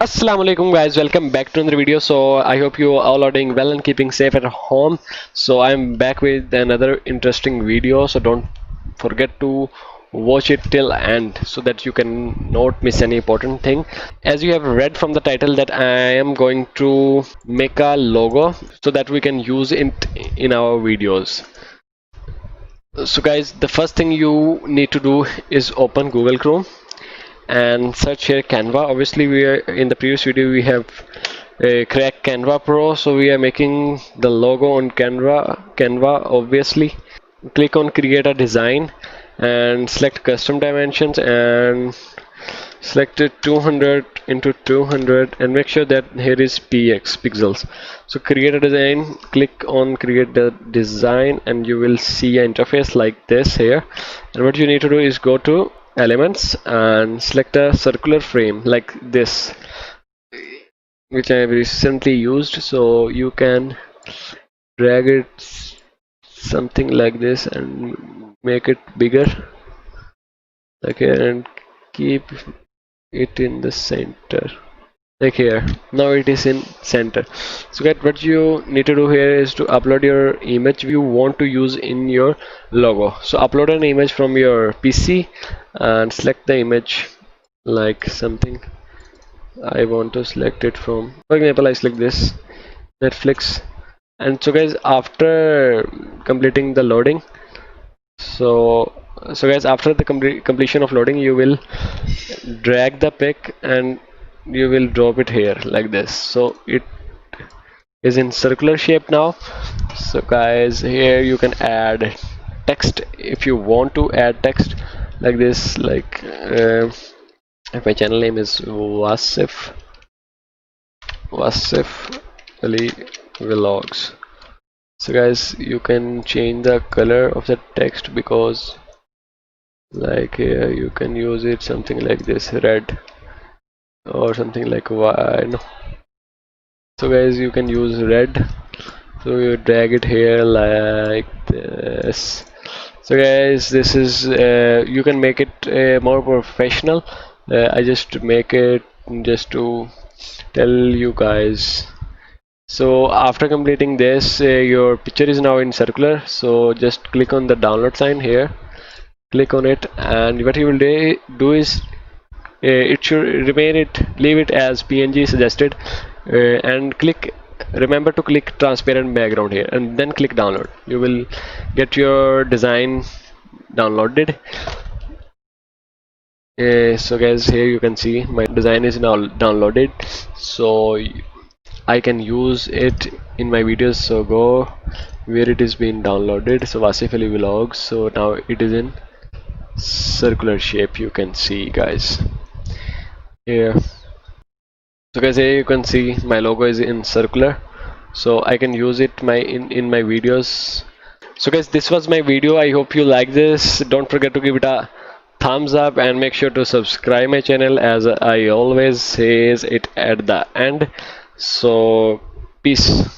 Assalamu alaikum guys, welcome back to another video. So I hope you all are doing well and keeping safe at home. So I'm back with another interesting video, so don't forget to watch it till end so that you can not miss any important thing. As you have read from the title that I am going to make a logo so that we can use it in our videos. So guys, the first thing you need to do is open Google Chrome and search here Canva. Obviously we are in the previous video we have cracked Canva Pro, so we are making the logo on Canva. Obviously click on create a design and select custom dimensions and select it 200 into 200 and make sure that here is pixels. So create a design, click on create the design and you will see an interface like this here. And what you need to do is go to elements and select a circular frame like this, which I have recently used. So you can drag it something like this and make it bigger like here and keep it in the center like here. Now it is in center. So what you need to do here is to upload your image you want to use in your logo. So upload an image from your PC and select the image like something I want to select it from. For example, I select this Netflix. And so guys, after completing the loading, so guys, after the completion of loading, you will drag the pic and you will drop it here like this. So it is in circular shape now. So guys, here you can add text if you want to add text like this, like if my channel name is Wasif Vlogs. So guys, you can change the color of the text, because like here you can use it something like this, red or something like white. So guys, you can use red, so you drag it here like this. So guys, this is you can make it more professional. I just make it just to tell you guys. So after completing this, your picture is now in circular. So just click on the download sign here, click on it, and what you will do is it should leave it as PNG suggested, and remember to click transparent background here and then click download. You will get your design downloaded. So guys, here you can see my design is now downloaded, so I can use it in my videos. So go where it is being downloaded, so Wasif Vlogs. So now it is in circular shape, you can see guys here. So guys, here you can see my logo is in circular, so I can use it in my videos. So guys, this was my video. I hope you like this. Don't forget to give it a thumbs up and make sure to subscribe my channel, as I always says it at the end. So peace.